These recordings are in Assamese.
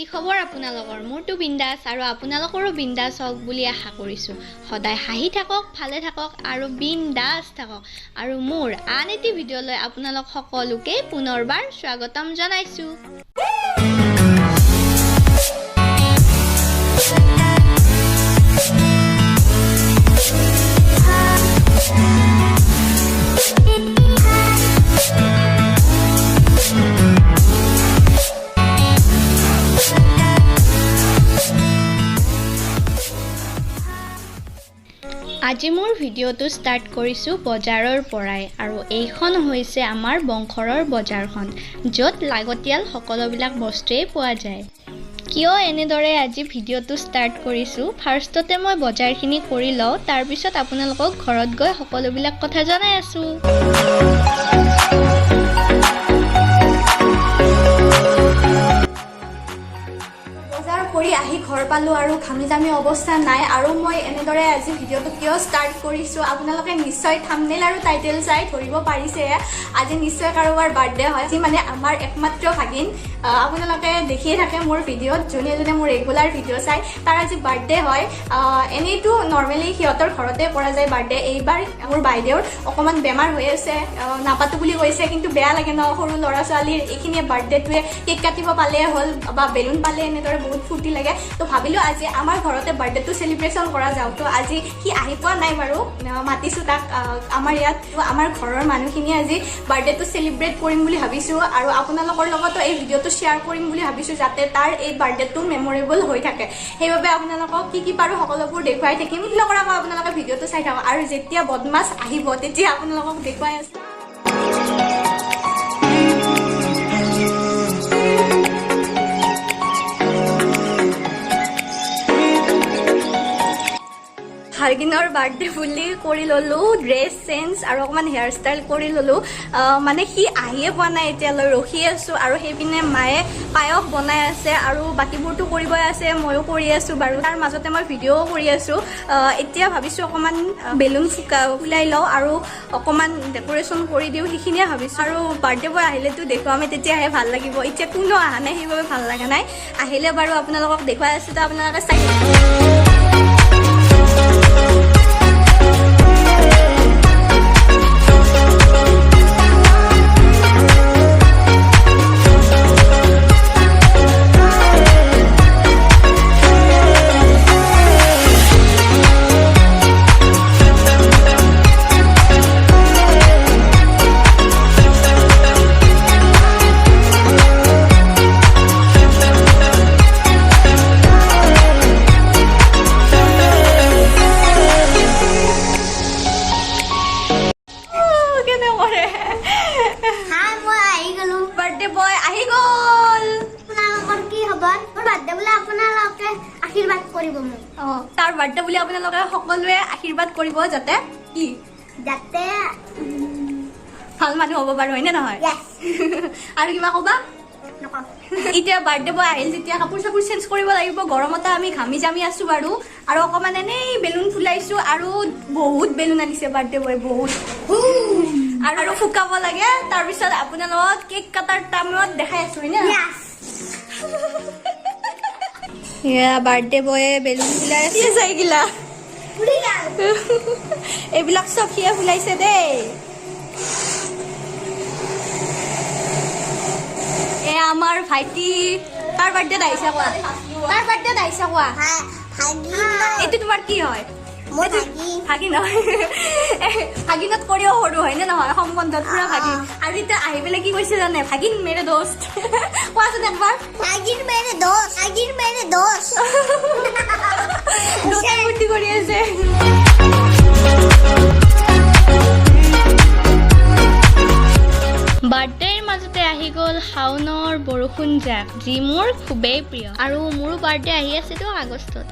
কি খবৰ আপোনালোকৰ? মোৰটো বিন্দাস আৰু আপোনালোকৰো বিন্দাস হওক বুলি আশা কৰিছোঁ। সদায় হাঁহি থাকক, ভালে থাকক আৰু বিন্দাস থাকক। আৰু মোৰ আন এটি ভিডিঅ'লৈ আপোনালোক সকলোকে পুনৰবাৰ স্বাগতম জনাইছোঁ। আজি মোৰ ভিডিঅ'টো ষ্টাৰ্ট কৰিছোঁ বজাৰৰ পৰাই আৰু এইখন হৈছে আমাৰ বংশৰৰ বজাৰখন য'ত লাগতিয়াল সকলোবিলাক বস্তুৱেই পোৱা যায়। কিয় এনেদৰে আজি ভিডিঅ'টো ষ্টাৰ্ট কৰিছোঁ, ফাৰ্ষ্টতে মই বজাৰখিনি কৰি লওঁ, তাৰপিছত আপোনালোকক ঘৰত গৈ সকলোবিলাক কথা জনাই আছোঁ। কৰি আহি ঘৰ পালোঁ আৰু ঘামি জামি অৱস্থা নাই আৰু মই এনেদৰে আজি ভিডিঅ'টো কিয় ষ্টাৰ্ট কৰিছোঁ আপোনালোকে নিশ্চয় থাম্বনেইল আৰু টাইটেল চাই ধৰিব পাৰিছে। আজি নিশ্চয় কাৰোবাৰ বাৰ্থডে হয়, আজি মানে আমাৰ একমাত্ৰ ভাগিন। আপোনালোকে দেখিয়ে থাকে মোৰ ভিডিঅ'ত, যোনে যোনে মোৰ ৰেগুলাৰ ভিডিঅ' চাই, তাৰ আজি বাৰ্থডে হয়। এনেইতো নৰ্মেলি সিহঁতৰ ঘৰতে কৰা যায় বাৰ্থডে। এইবাৰ মোৰ বাইদেউৰ অকণমান বেমাৰ হৈ আছে, নাপাতো বুলি কৈছে, কিন্তু বেয়া লাগে ন, সৰু ল'ৰা ছোৱালীৰ এইখিনিয়ে বাৰ্থডেটোৱে কেক কাটিব পালে হ'ল বা বেলুন পালে এনেদৰে বহুত ফূৰ্তি লাগে। তো ভাবিলোঁ আজি আমাৰ ঘৰতে বাৰ্থডেটো চেলিব্ৰেশ্যন কৰা যাওঁ। তো আজি সি আহি পোৱা নাই বাৰু, মাতিছোঁ তাক আমাৰ ইয়াত। আমাৰ ঘৰৰ মানুহখিনিয়ে আজি বাৰ্থডেটো চেলিব্ৰেট কৰিম বুলি ভাবিছোঁ আৰু আপোনালোকৰ লগতো এই ভিডিঅ'টো শ্বেয়াৰ কৰিম বুলি ভাবিছোঁ, যাতে তাৰ এই বাৰ্থডেটো মেমৰেবল হৈ থাকে। সেইবাবে আপোনালোকক কি পাৰোঁ সকলোবোৰ দেখুৱাই থাকিম। নকৰাকৈ আপোনালোকে ভিডিঅ'টো চাই থাকক আৰু যেতিয়া বদমাছ আহিব তেতিয়া আপোনালোকক দেখুৱাই আছোঁ। ভাগিনৰ বাৰ্থডে বুলি কৰি ল'লোঁ, ড্ৰেছ চেঞ্জ আৰু অকণমান হেয়াৰ ষ্টাইল কৰি ল'লোঁ। মানে সি আহিয়ে পোৱা নাই এতিয়ালৈ, ৰখি আছোঁ। আৰু সেইপিনে মায়ে পায়স বনাই আছে আৰু বাকীবোৰতো কৰিবই আছে, ময়ো কৰি আছোঁ বাৰু। তাৰ মাজতে মই ভিডিঅ'ও কৰি আছোঁ। এতিয়া ভাবিছোঁ অকণমান বেলুন ফুলাই লওঁ আৰু অকণমান ডেক'ৰেশ্যন কৰি দিওঁ, সেইখিনিয়ে ভাবিছোঁ। আৰু বাৰ্থডে বয় আহিলেতো দেখুৱামে, তেতিয়াহে ভাল লাগিব। এতিয়া কোনো অহা নাই, সেইবাবে ভাল লগা নাই। আহিলে বাৰু আপোনালোকক দেখুৱাই আছোঁ, তো আপোনালোকে চাই তাৰ বাৰ্থডে বুলি আপোনালোকে সকলোৱে আশীৰ্বাদ কৰিব, যাতে কি যাতে ভাল মানুহ হ'ব বাৰু, হয়নে নহয়? আৰু কিবা ক'বা? এতিয়া বাৰ্থডে বয় আহিল যেতিয়া কাপোৰ চাপোৰ চেঞ্জ কৰিব লাগিব। গৰমতে আমি ঘামি জামি আছোঁ বাৰু। আৰু অকণমান এনেই বেলুন ফুলাইছোঁ আৰু বহুত বেলুন আনিছে বাৰ্থডে বয়, বহুত। আৰু ফুকাব লাগে। তাৰপিছত আপোনালোকক কেক কাটাৰ টাইমত দেখাই আছোঁ, হয়নে? এয়া বাৰ্থডে বয়ে বেলুন ফুলাই আছে, চাইগিলা এইবিলাক চব সিয়ে ফুলাইছে দেই। এ আমাৰ ভাইটি, তাৰ বাৰ্থডেত আহিছে কোৱা, তাৰ বাৰ্থডেত আহিছে কোৱা। এইটো তোমাৰ কি হয়? ভাগিন হয়। ভাগিনত কৰিও সৰু হয় নে নহয়, সম্বন্ধত পুৰা ভাগিন। আৰু এতিয়া আহি পেলাই কি কৈছে জানে? ভাগিন মেৰে দোস্ত। কোৱাচোন একবাৰ। ভাগিন মেৰে দোস্ত, ভাগিন মেৰে দোস্ত। দুটা ফূৰ্তি কৰি আছে। বাৰ্থডেৰ মাজতে আহি গ'ল শাওনৰ বৰষুণ জাক, যি মোৰ খুবেই প্ৰিয়। আৰু মোৰো বাৰ্থডে আহি আছেতো আগষ্টত।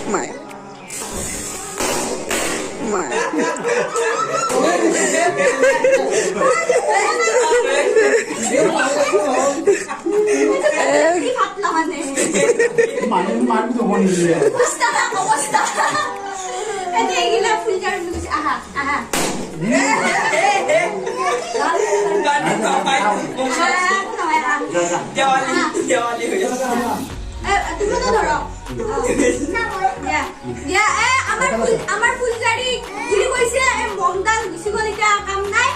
Smile. Smile. কি পাতলা মানে অৱস্থা অৱস্থা এনে এইগিলা ফুলজাৰ বুলিছে আহা আহা আমাৰ ফুলজাৰী বুলি কৈছে মমডাল গুচি গ'ল এতিয়া কাম নাই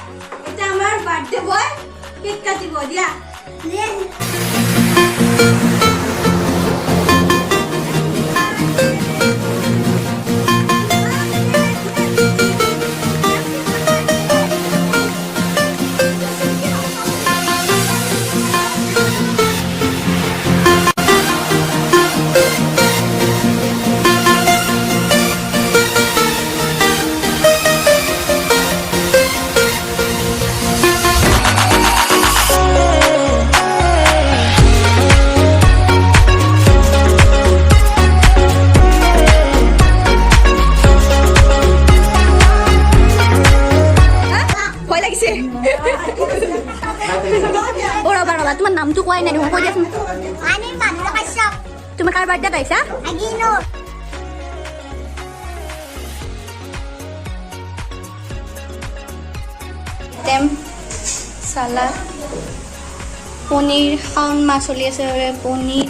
এতিয়া আমাৰ বাৰ্থডে বয় কেক কাটিব দিয়া ৰবা তোমাৰ নামটো কোৱাই নাই কৈ দিয়াচোন তুমি কাৰ বাৰ্থডেত আহিছা চালাড পনীৰ খাওন মাছ চলি আছে পনীৰ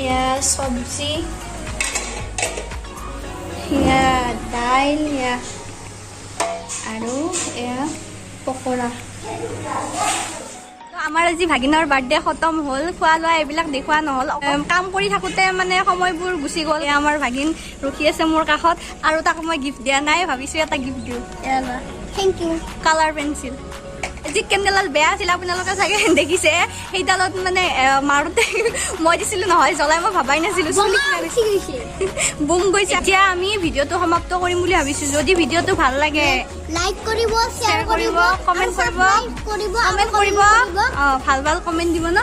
এয়া চব্জি এয়া দাইল এয়া আৰু এয়া পকৰা আমাৰ আজি ভাগিনৰ বাৰ্থডে খতম হ'ল খোৱা লোৱা এইবিলাক দেখুওৱা নহ'ল কাম কৰি থাকোঁতে মানে সময়বোৰ গুচি গ'ল আমাৰ ভাগিন ৰখি আছে মোৰ কাষত আৰু তাক মই গিফ্ট দিয়া নাই ভাবিছোঁ এটা গিফ্ট দিওঁ থেংক ইউ কালাৰ পেঞ্চিল যি কেণ্ডেলডাল বেয়া আছিল আপোনালোকে চাগে দেখিছে সেইডালত মানে মাৰোঁতে মই দিছিলোঁ নহয় জ্বলাই মই ভাবাই নাছিলোঁ বুম গৈছে এতিয়া আমি ভিডিঅ'টো সমাপ্ত কৰিম বুলি ভাবিছোঁ যদি ভিডিঅ'টো ভাল লাগে লাইক কৰিব শ্বেয়াৰ কৰিব কমেণ্ট কৰিব ভাল ভাল কমেণ্ট দিব ন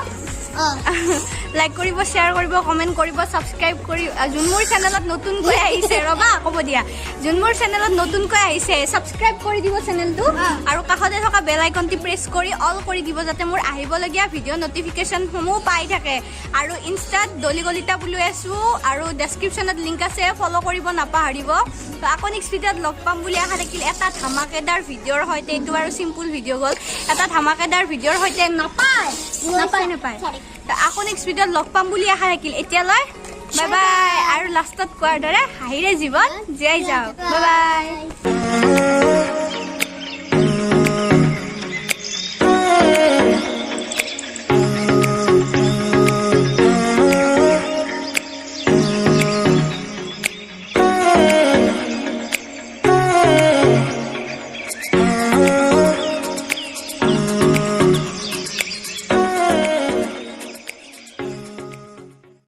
লাইক কৰিব শ্বেয়াৰ কৰিব কমেণ্ট কৰিব ছাবস্ক্ৰাইব কৰি যোন মোৰ চেনেলত নতুনকৈ আহিছে ৰ'বা ক'ব দিয়া যোন মোৰ চেনেলত নতুনকৈ আহিছে ছাবস্ক্ৰাইব কৰি দিব চেনেলটো আৰু কাষতে থকা বেল আইকনটি প্ৰেছ কৰি অল কৰি দিব যাতে মোৰ আহিবলগীয়া ভিডিঅ' নটিফিকেশ্যনসমূহ পাই থাকে আৰু ইনষ্টাত দলি কলিতা বুলি আছোঁ আৰু ডেছক্ৰিপশ্যনত লিংক আছে ফ'ল' কৰিব নাপাহৰিব আকৌ নেক্সট ভিডিঅ'ত লগ পাম বুলি আশা থাকিল এটা ধামাকেদাৰ ভিডিঅ'ৰ সৈতে এইটো আৰু চিম্পুল ভিডিঅ' গ'ল এটা ধামাকেদাৰ ভিডিঅ'ৰ সৈতে নাপায় আকৌ নেক্সট ভিডিঅ'ত লগ পাম বুলি আশা থাকিল এতিয়ালৈ বাই বাই আৰু লাষ্টত কোৱাৰ দৰে হাঁহিৰে জীৱন জীয়াই যাওক বাই বাই